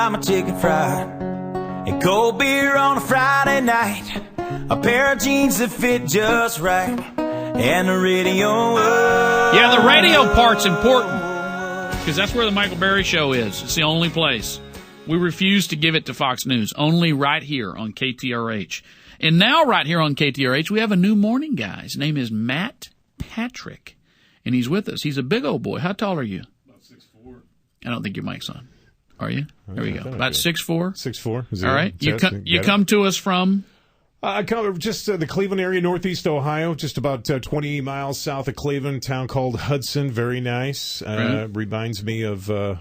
buy my chicken fried and cold beer on a Friday night, a pair of jeans that fit just right, and the radio. Yeah, the radio part's important because that's where the Michael Berry Show is. It's the only place. We refuse to give it to Fox News, only right here on KTRH. And now right here on KTRH, we have a new morning guy. His name is Matt Patrick, and he's with us. He's a big old boy. How tall are you? About 6'4". I don't think your mic's on. Are you? There we go. About 6'4"? 6'4". All right. You come to us from? I come just the Cleveland area, northeast Ohio, just about 20 miles south of Cleveland, a town called Hudson. Very nice. Reminds me of a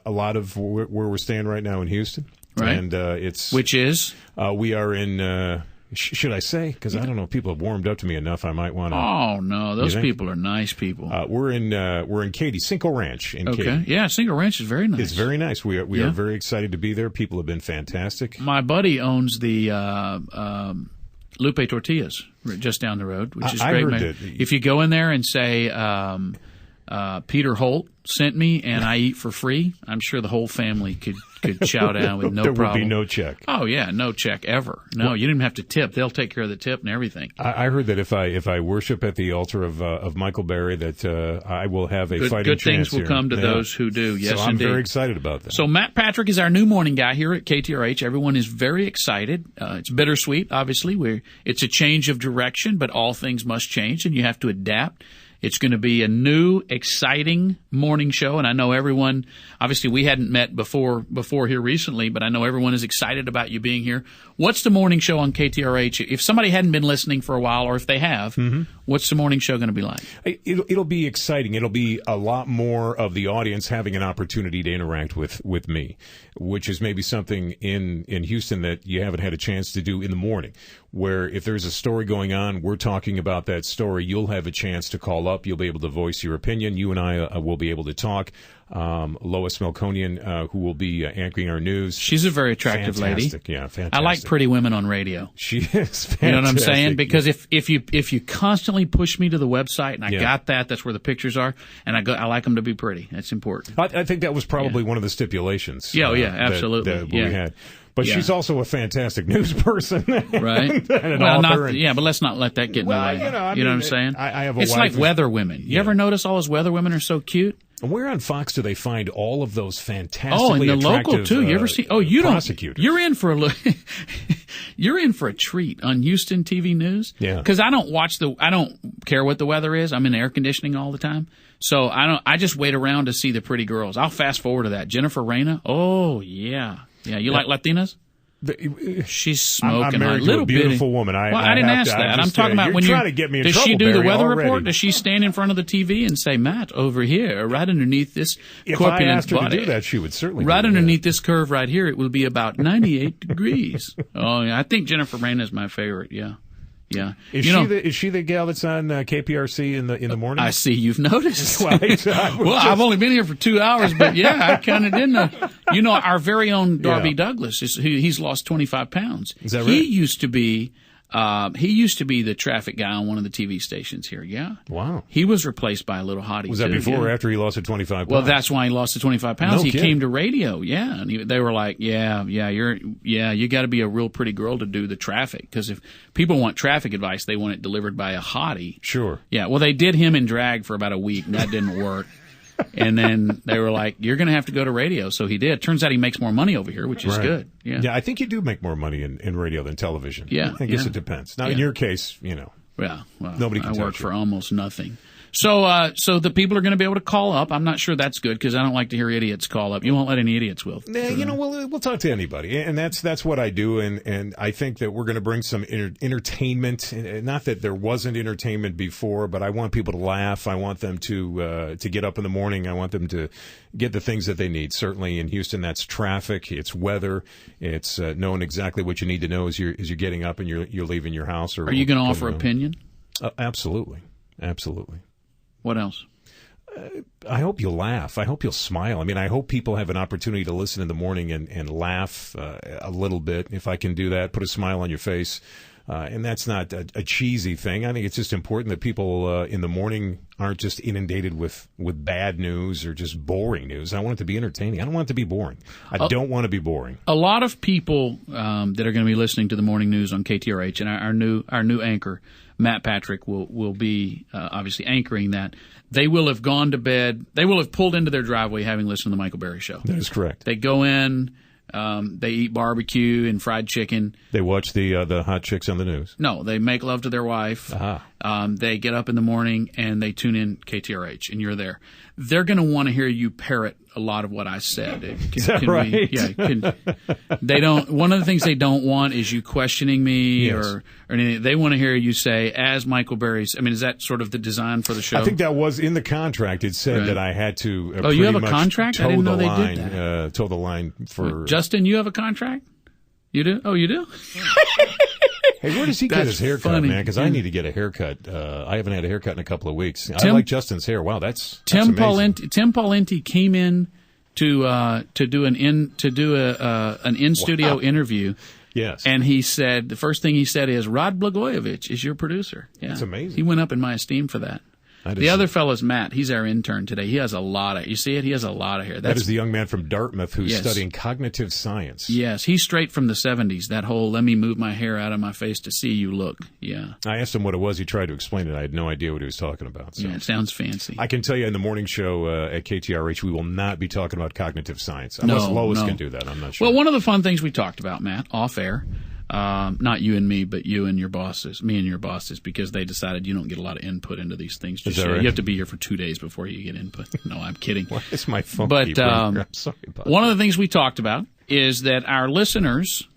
lot of where we're staying right now in Houston. Right. And which is? We are in. Should I say? Because I don't know if people have warmed up to me enough. I might want to. Oh no, those people are nice people. We're in Katy, Cinco Ranch in Katy. Okay, yeah, Cinco Ranch is very nice. It's very nice. We are very excited to be there. People have been fantastic. My buddy owns the Lupe Tortillas just down the road, which is great. I heard that. If you go in there and say Peter Holt sent me and I eat for free, I'm sure the whole family could chow down with no problem. There would be no check. Oh yeah, no check ever. No, you didn't even have to tip. They'll take care of the tip and everything. I heard that if I worship at the altar of Michael Berry, that I will have a fighting chance. Good things will here. come to those who do. Yes, so I'm indeed. very excited about that. So Matt Patrick is our new morning guy here at KTRH. Everyone is very excited. It's bittersweet, obviously. It's a change of direction, but all things must change, and you have to adapt. It's going to be a new, exciting morning show, and I know everyone, obviously we hadn't met before here recently, but I know everyone is excited about you being here. What's the morning show on KTRH? If somebody hadn't been listening for a while, or if they have, what's the morning show going to be like? It'll be exciting. It'll be a lot more of the audience having an opportunity to interact with me, which is maybe something in Houston that you haven't had a chance to do in the morning, where if there's a story going on, we're talking about that story, you'll have a chance to call up. You'll be able to voice your opinion. You and I will be able to talk. Lois Melkonian, who will be anchoring our news. She's a very attractive lady. Yeah, fantastic. I like pretty women on radio. She is fantastic. You know what I'm saying? Because if you constantly push me to the website, and I got that's where the pictures are, and I like them to be pretty. That's important. I think that was probably one of the stipulations. Absolutely. That we had. But she's also a fantastic news person. Right. and an author. But let's not let that get in the way. You know what I'm saying? I have a It's wife like weather women. You ever notice all those weather women are so cute? And where on Fox do they find all of those fantastically and the local too? You ever see? Oh, you don't. Prosecutors. You're in for you're in for a treat on Houston TV News. Yeah. Because I don't care what the weather is. I'm in air conditioning all the time, so I just wait around to see the pretty girls. I'll fast forward to that. Jennifer Reyna. Oh yeah. You like Latinas? She's smoking. I'm married to a beautiful woman. I didn't ask that. I'm talking about when trying to get me in does trouble, she do the Barry, weather already. report? Does she stand in front of the TV and say, Matt, over here, right underneath this If I asked her body, to do that, she would certainly right do underneath this curve right here, it will be about 98 degrees. Oh, yeah. I think Jennifer Reyna is my favorite. Yeah. Yeah. Is she the gal that's on KPRC in the morning? I see you've noticed. Well, I've only been here for 2 hours, but I kind of didn't know. Our very own Darby Douglas, he's lost 25 pounds. Is that right? He used to be the traffic guy on one of the TV stations here. Yeah. Wow. He was repled by a little hottie. Was that before or after he lost the 25 pounds? Well, that's why he lost the 25 pounds. No he kidding. came to radio. Yeah. And they were like, you got to be a real pretty girl to do the traffic. Because if people want traffic advice, they want it delivered by a hottie. Sure. Yeah. Well, they did him in drag for about a week, and that didn't work. And then they were like, you're going to have to go to radio. So he did. Turns out he makes more money over here, which is good. Yeah. I think you do make more money in radio than television. Yeah. I guess it depends. Now, in your case, Yeah. Well, nobody can I work touch for you. almost nothing. So the people are going to be able to call up. I'm not sure that's good because I don't like to hear idiots call up. You won't let any idiots, Will. We'll talk to anybody, and that's what I do. And I think that we're going to bring some entertainment. Not that there wasn't entertainment before, but I want people to laugh. I want them to get up in the morning. I want them to get the things that they need. Certainly in Houston, that's traffic, it's weather, it's knowing exactly what you need to know as you're getting up and you're leaving your house. Are you going to offer opinion? Absolutely. What else? I hope you'll laugh. I hope you'll smile. I mean, I hope people have an opportunity to listen in the morning and laugh a little bit. If I can do that, put a smile on your face. And that's not a cheesy thing. I think it's just important that people in the morning aren't just inundated with bad news or just boring news. I want it to be entertaining. I don't want it to be boring. I don't want to be boring. A lot of people that are going to be listening to the morning news on KTRH, and our new anchor, Matt Patrick, will be obviously anchoring that. They will have gone to bed. They will have pulled into their driveway having listened to the Michael Berry Show. That is correct. They go in. They eat barbecue and fried chicken. They watch the hot chicks on the news. No, they make love to their wife. They get up in the morning and they tune in KTRH, and you're there. They're going to want to hear you parrot a lot of what I said. Is that right? They don't. One of the things they don't want is you questioning me or anything. They want to hear you say, "As Michael Berry's." I mean, is that sort of the design for the show? I think that was in the contract. It said that I had to. You have a contract? I didn't know they did that. Toe the line for Justin. You have a contract? You do? Oh, you do? Hey, where does he get his haircut, man? Because I need to get a haircut. I haven't had a haircut in a couple of weeks. I like Justin's hair. Wow, that's amazing. Tim Paulenti came in to do an in studio interview. Yes, and he said the first thing he said is Rod Blagojevich is your producer. Yeah, that's amazing. He went up in my esteem for that. The other fellow's Matt. He's our intern today. He has a lot of, you see it? He has a lot of hair. That is the young man from Dartmouth who's studying cognitive science. Yes, he's straight from the 70s. That whole, let me move my hair out of my face to see you look. Yeah. I asked him what it was. He tried to explain it. I had no idea what he was talking about. So. Yeah, it sounds fancy. I can tell you in the morning show at KTRH, we will not be talking about cognitive science. Unless Lois can do that. I'm not sure. Well, one of the fun things we talked about, Matt, off air, not you and me, but you and your bosses, me and your bosses, because they decided you don't get a lot of input into these things. Is that right? You have to be here for 2 days before you get input. No, I'm kidding. Why is my phone? But I'm sorry about one of the things we talked about is that our listeners,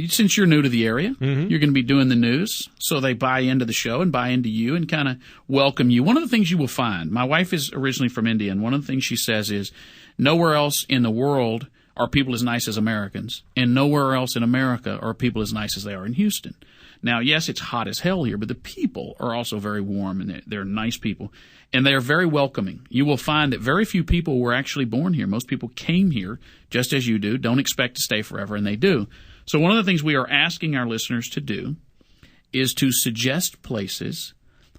since you're new to the area, you're going to be doing the news, so they buy into the show and buy into you and kind of welcome you. One of the things you will find, my wife is originally from India, and one of the things she says is nowhere else in the world are people as nice as Americans, and nowhere else in America are people as nice as they are in Houston. Now, yes, it's hot as hell here, but the people are also very warm, and they're nice people, and they are very welcoming. You will find that very few people were actually born here. Most people came here just as you do, don't expect to stay forever, and they do. So one of the things we are asking our listeners to do is to suggest places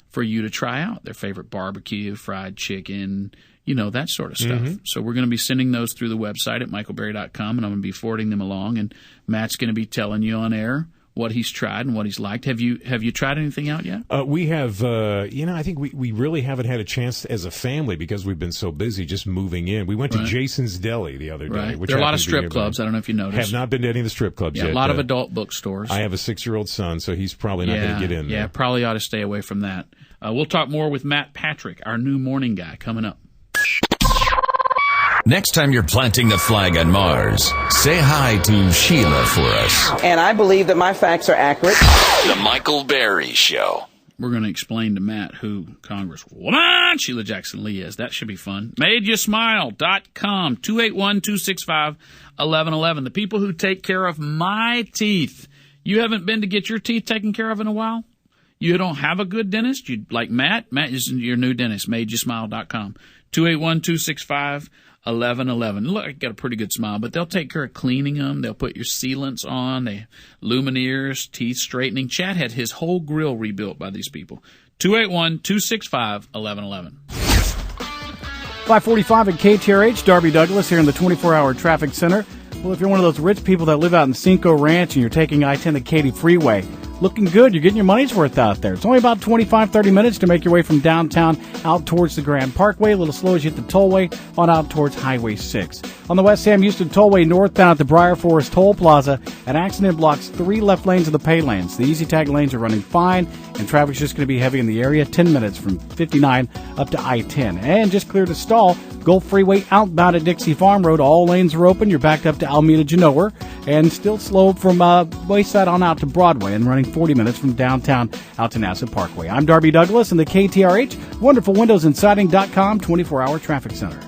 for you to try out, their favorite barbecue, fried chicken, that sort of stuff. So we're going to be sending those through the website at michaelberry.com, and I'm going to be forwarding them along, and Matt's going to be telling you on air what he's tried and what he's liked. Have you tried anything out yet? We have, I think we really haven't had a chance as a family because we've been so busy just moving in. We went to Jason's Deli the other day. Which there are a lot of strip clubs. I don't know if you noticed. Have not been to any of the strip clubs yet. A lot of adult bookstores. I have a 6-year-old son, so he's probably not going to get in there. Yeah, probably ought to stay away from that. We'll talk more with Matt Patrick, our new morning guy, coming up. Next time you're planting the flag on Mars, say hi to Sheila for us. And I believe that my facts are accurate. The Michael Berry Show. We're going to explain to Matt who Congresswoman Sheila Jackson Lee is. That should be fun. MadeYouSmile.com, 281-265-1111. The people who take care of my teeth. You haven't been to get your teeth taken care of in a while? You don't have a good dentist? You like Matt? Matt is your new dentist, MadeYouSmile.com, 281-265-1111. Look, I got a pretty good smile, but they'll take care of cleaning them. They'll put your sealants on, lumineers, teeth straightening. Chad had his whole grill rebuilt by these people. 281-265-1111. 545 at KTRH, Darby Douglas here in the 24-hour traffic center. Well, if you're one of those rich people that live out in Cinco Ranch and you're taking I-10 to Katy Freeway, looking good. You're getting your money's worth out there. It's only about 25-30 minutes to make your way from downtown out towards the Grand Parkway. A little slow as you hit the tollway on out towards Highway 6. On the West Sam Houston Tollway northbound at the Briar Forest Toll Plaza, an accident blocks 3 left lanes of the pay lanes. The easy tag lanes are running fine, and traffic's just going to be heavy in the area. 10 minutes from 59 up to I-10. And just cleared a stall. Gulf Freeway outbound at Dixie Farm Road. All lanes are open. You're backed up to Alameda Genoa, and still slow from Wayside on out to Broadway, and running 40 minutes from downtown out to Nassau Parkway. I'm Darby Douglas in the KTRH Wonderful Windows and Siding.com 24-hour traffic center.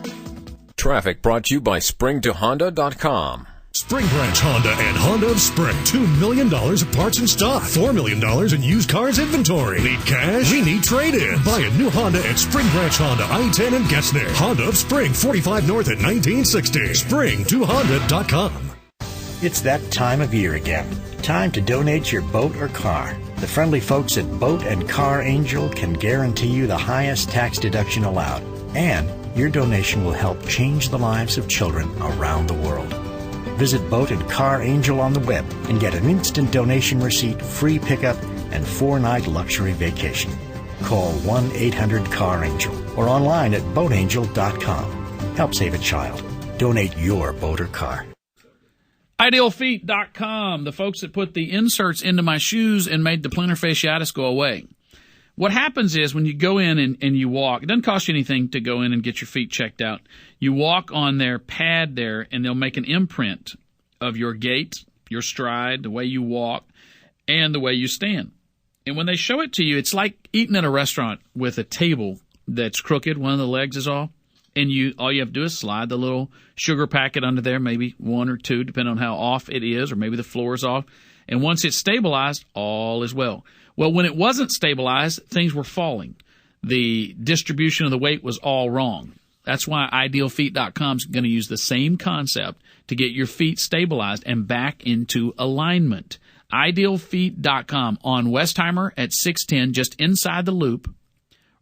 Traffic brought to you by SpringToHonda.com. Spring Branch Honda and Honda of Spring. $2 million of parts in stock. $4 million in used cars inventory. Need cash? We need trade-ins. Buy a new Honda at Spring Branch Honda, I-10 and Gessner. Honda of Spring, 45 North at 1960. SpringToHonda.com. It's that time of year again. Time to donate your boat or car. The friendly folks at Boat and Car Angel can guarantee you the highest tax deduction allowed. And your donation will help change the lives of children around the world. Visit Boat and Car Angel on the web and get an instant donation receipt, free pickup, and 4-night luxury vacation. Call 1-800-CAR-ANGEL or online at boatangel.com. Help save a child. Donate your boat or car. IdealFeet.com, the folks that put the inserts into my shoes and made the plantar fasciitis go away. What happens is when you go in and you walk, it doesn't cost you anything to go in and get your feet checked out. You walk on their pad there, and they'll make an imprint of your gait, your stride, the way you walk, and the way you stand. And when they show it to you, it's like eating at a restaurant with a table that's crooked, one of the legs is off, and all you have to do is slide the little sugar packet under there, maybe 1 or 2, depending on how off it is, or maybe the floor is off. And once it's stabilized, all is well. Well, when it wasn't stabilized, things were falling. The distribution of the weight was all wrong. That's why IdealFeet.com is going to use the same concept to get your feet stabilized and back into alignment. IdealFeet.com on Westheimer at 610, just inside the loop,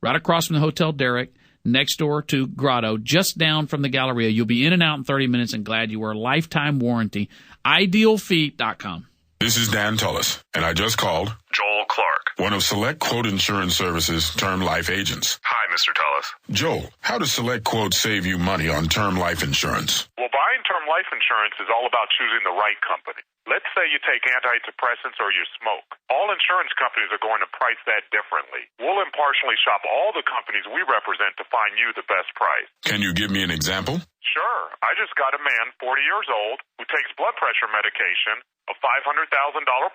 right across from the Hotel Derrick, next door to Grotto, just down from the Galleria. You'll be in and out in 30 minutes and glad you were. Lifetime warranty. IdealFeet.com. This is Dan Tullis, and I just called Joel Clark, one of Select Quote Insurance Services' term life agents. Hi, Mr. Tullis. Joel, how does Select Quote save you money on term life insurance? Well, buying term life insurance is all about choosing the right company. Let's say you take antidepressants or you smoke. All insurance companies are going to price that differently. We'll impartially shop all the companies we represent to find you the best price. Can you give me an example? Sure. I just got a man, 40 years old, who takes blood pressure medication, a $500,000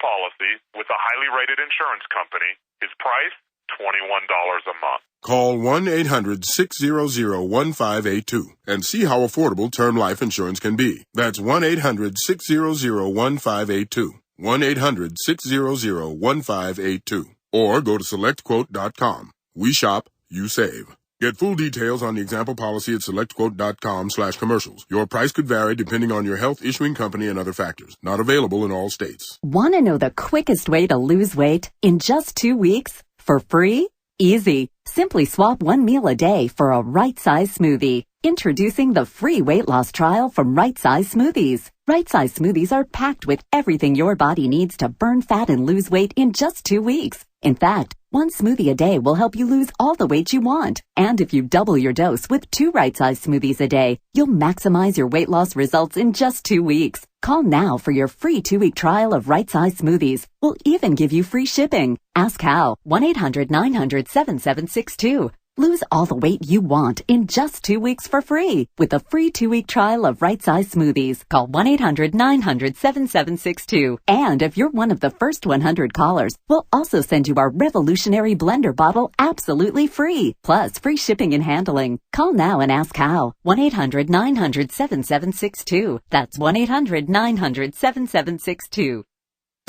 policy with a highly rated insurance company. His price, $21 a month. Call 1-800-600-1582 and see how affordable term life insurance can be. That's 1-800-600-1582. 1-800-600-1582. Or go to SelectQuote.com. We shop, you save. Get full details on the example policy at SelectQuote.com/commercials. Your price could vary depending on your health, issuing company, and other factors. Not available in all states. Want to know the quickest way to lose weight in just 2 weeks? For free? Easy. Simply swap 1 meal a day for a Right Size smoothie. Introducing the free weight loss trial from Right Size Smoothies. Right Size Smoothies are packed with everything your body needs to burn fat and lose weight in just 2 weeks. In fact, 1 smoothie a day will help you lose all the weight you want. And if you double your dose with 2 Right Size Smoothies a day, you'll maximize your weight loss results in just 2 weeks. Call now for your free 2-week trial of Right Size Smoothies. We'll even give you free shipping. Ask how. 1-800-900-7762. Lose all the weight you want in just 2 weeks for free with a free 2-week trial of Right Size Smoothies. Call 1-800-900-7762. And if you're one of the first 100 callers, we'll also send you our revolutionary blender bottle absolutely free, plus free shipping and handling. Call now and ask how. 1-800-900-7762. That's 1-800-900-7762.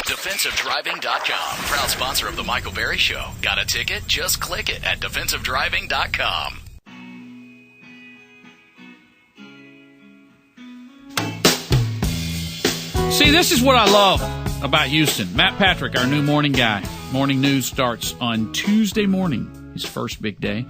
DefensiveDriving.com, proud sponsor of the Michael Berry Show. Got a ticket? Just click it at DefensiveDriving.com. See, this is what I love about Houston. Matt Patrick, our new morning guy. Morning news starts on Tuesday morning, his first big day.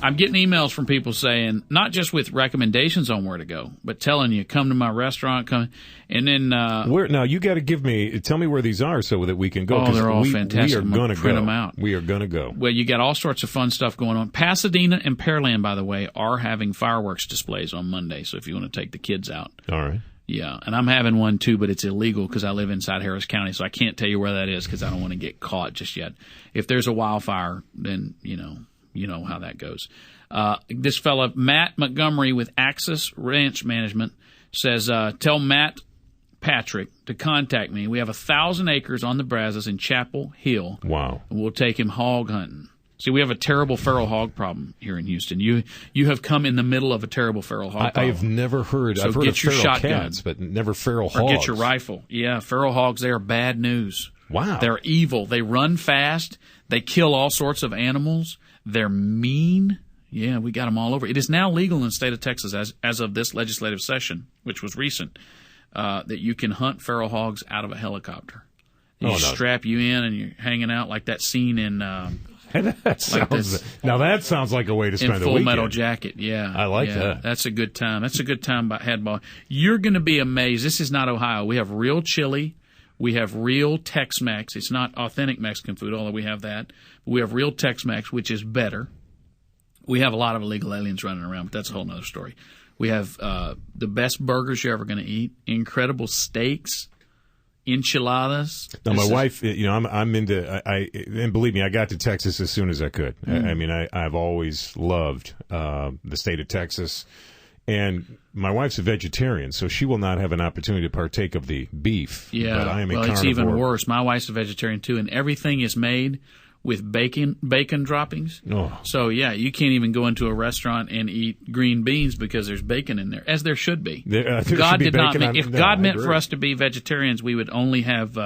I'm getting emails from people saying, not just with recommendations on where to go, but telling you, come to my restaurant, come, and then... where, now, you got to tell me where these are so that we can go. Oh, they're all fantastic. We are going to print them out. We are going to go. Well, you got all sorts of fun stuff going on. Pasadena and Pearland, by the way, are having fireworks displays on Monday, so if you want to take the kids out. All right. Yeah, and I'm having one too, but it's illegal because I live inside Harris County, so I can't tell you where that is because I don't want to get caught just yet. If there's a wildfire, then, you know how that goes. This fella, Matt Montgomery with Axis Ranch Management, says, tell Matt Patrick to contact me. We have 1,000 acres on the Brazos in Chapel Hill. Wow. And we'll take him hog hunting. See, we have a terrible feral hog problem here in Houston. You have come in the middle of a terrible feral hog problem. I have never heard. So I've heard get of your feral shotgun. cats, but never feral hogs. Or get your rifle. Yeah, feral hogs, they are bad news. Wow. They're evil. They run fast. They kill all sorts of animals. They're mean. Yeah, we got them all over. It is now legal in the state of Texas as of this legislative session, which was recent. that you can hunt feral hogs out of a helicopter. Strap you in and you're hanging out like that scene in now that sounds like a way to spend a weekend. Full Metal Jacket, yeah. I like that. That's a good time. That's a good time by Headball. You're going to be amazed. This is not Ohio. We have real chili. We have real Tex-Mex. It's not authentic Mexican food, although we have that. We have real Tex-Mex, which is better. We have a lot of illegal aliens running around, but that's a whole other story. We have the best burgers you're ever going to eat, incredible steaks, enchiladas. Now, my wife, I'm into. And believe me, I got to Texas as soon as I could. I mean, I've always loved the state of Texas, and my wife's a vegetarian, so she will not have an opportunity to partake of the beef. Yeah, but I am a carnivore. It's even worse. My wife's a vegetarian too, and everything is made with bacon droppings. Oh. So, yeah, you can't even go into a restaurant and eat green beans because there's bacon in there, as there should be. God did not make. If God meant for us to be vegetarians, we would only have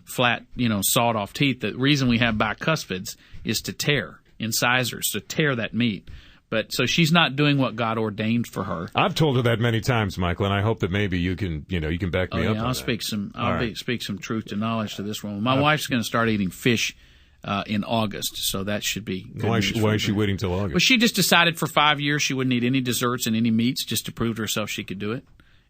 flat, sawed-off teeth. The reason we have bicuspids is to tear, incisors, to tear that meat. But so she's not doing what God ordained for her. I've told her that many times, Michael, and I hope that maybe you can back me up. I'll speak some truth to knowledge to this woman. My wife's going to start eating fish in August, so that should be good. Why is she waiting till August? Well, she just decided for 5 years she wouldn't eat any desserts and any meats just to prove to herself she could do it.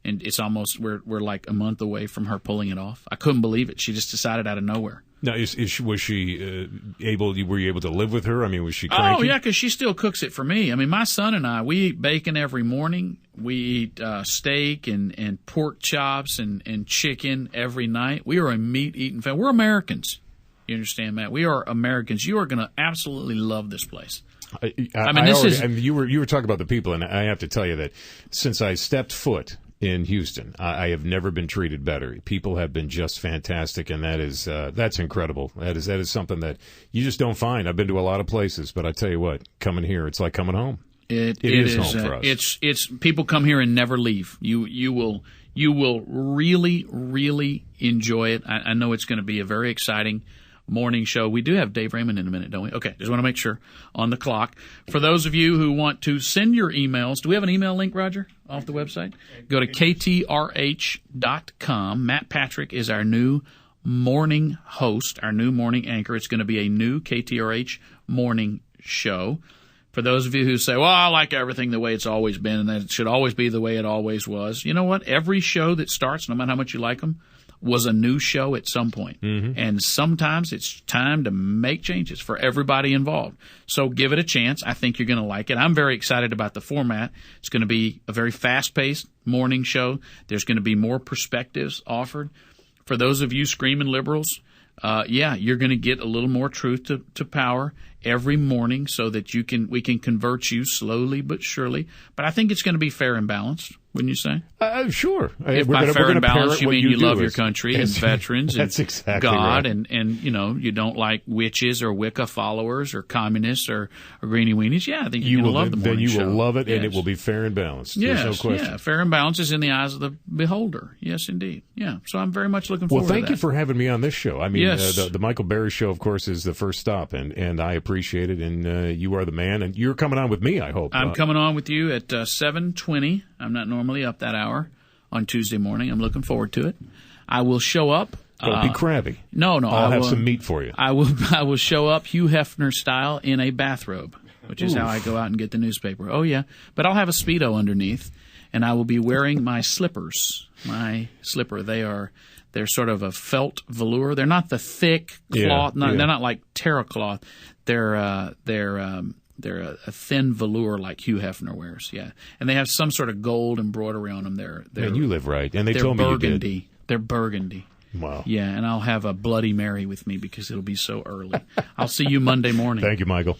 And it's almost we're like a month away from her pulling it off. I couldn't believe it. She just decided out of nowhere. Now, was she able? Were you able to live with her? I mean, was she cranky? Oh yeah, because she still cooks it for me. I mean, my son and I, we eat bacon every morning. We eat steak and pork chops and chicken every night. We are a meat-eating family. We're Americans. You understand, Matt? We are Americans. You are going to absolutely love this place. You were talking about the people, and I have to tell you that since I stepped foot in Houston, I have never been treated better. People have been just fantastic, and that's incredible. That is something that you just don't find. I've been to a lot of places, but I tell you what, coming here, it's like coming home. It is home for us. It's people come here and never leave. You will really, really enjoy it. I know it's going to be a very exciting morning show. We do have Dave Raymond in a minute, don't we? Okay, just want to make sure on the clock. For those of you who want to send your emails, do we have an email link, Roger, off the website? Go to KTRH.com. Matt Patrick is our new morning host, our new morning anchor. It's going to be a new KTRH morning show. For those of you who say, well, I like everything the way it's always been and that it should always be the way it always was, you know what? Every show that starts, no matter how much you like them, was a new show at some point. Mm-hmm. And sometimes it's time to make changes for everybody involved. So give it a chance. I think you're going to like it. I'm very excited about the format. It's going to be a very fast-paced morning show. There's going to be more perspectives offered. For those of you screaming liberals, you're going to get a little more truth to power every morning so that we can convert you slowly but surely. But I think it's going to be fair and balanced, wouldn't you say? Sure. If by fair and balanced you mean you love your country and veterans and exactly God right. and you don't like witches or Wicca followers or communists or greenie weenies, I think you're going to love the morning show. Then you will love it, and it will be fair and balanced. Yes, there's no question. Yeah, fair and balanced is in the eyes of the beholder. Yes, indeed. Yeah, so I'm very much looking forward to that. Well, thank you for having me on this show. I mean, yes. The Michael Berry Show, of course, is the first stop, and I appreciate it, and you are the man, and you're coming on with me, I hope. I'm coming on with you at 7:20. I'm not normally up that hour on Tuesday morning. I'm looking forward to it. I will show up. Don't be crabby. No. I'll have some meat for you. I will show up Hugh Hefner style in a bathrobe, which is how I go out and get the newspaper. Oh, yeah. But I'll have a Speedo underneath, and I will be wearing my slippers. My slipper. They're sort of a felt velour. They're not the thick cloth. They're not like terra cloth. They're a thin velour like Hugh Hefner wears, and they have some sort of gold embroidery on them. Man, you live right, and they told me burgundy. You did. They're burgundy. Wow. Yeah, and I'll have a Bloody Mary with me because it'll be so early. I'll see you Monday morning. Thank you, Michael.